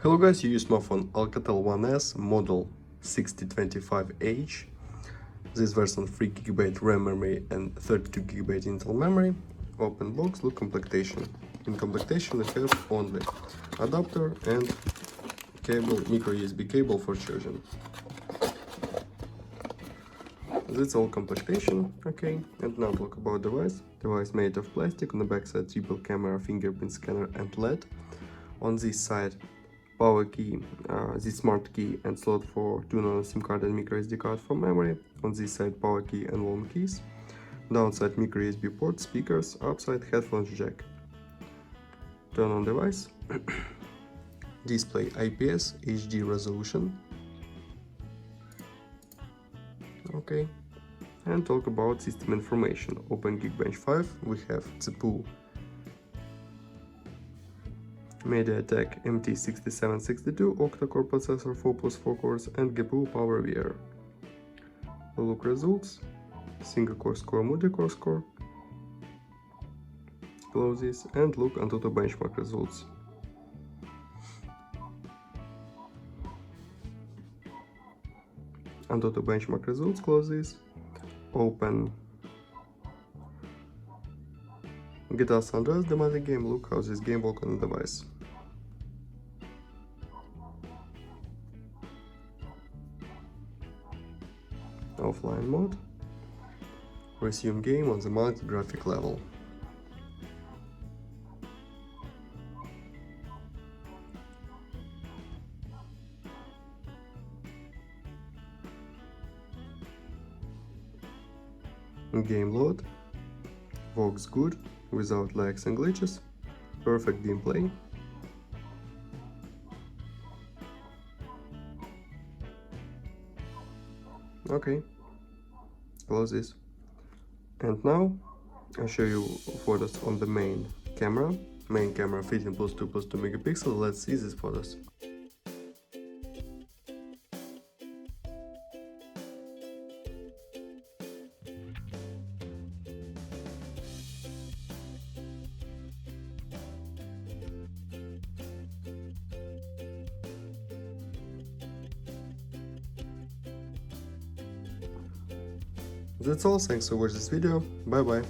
Hello guys, you use my phone Alcatel One S model 6025H. This version 3 GB RAM memory and 32 GB internal memory. Open box, look complementation. In complementation we have only adapter and cable, micro USB cable for charging. That's all complementation, okay. And now talk about device. Device made of plastic. On the back side triple camera, fingerprint scanner and LED. On this side power key, this smart key and slot for 2 nano SIM card and micro SD card for memory. On this side power key and volume keys. Downside micro USB port, speakers, upside headphones jack. Turn on device. Display IPS HD resolution. Okay. And talk about system information. Open Geekbench 5. We have CPU MediaTek MT6762 octa-core processor 4+4 cores and GPU PowerVR. Look results. Single core score, multi-core score. Close this and look Antutu benchmark results. Antutu benchmark results, close this. Open GTA San Andreas demanding game, look how this game works on the device. Offline mode. Resume game on the max graphic level. Game load. Works good, without lags and glitches. Perfect gameplay. Okay, close this. And now I'll show you photos on the main camera. Main camera 15+2+2 megapixel. Let's see these photos. That's all, thanks for watching this video, bye bye.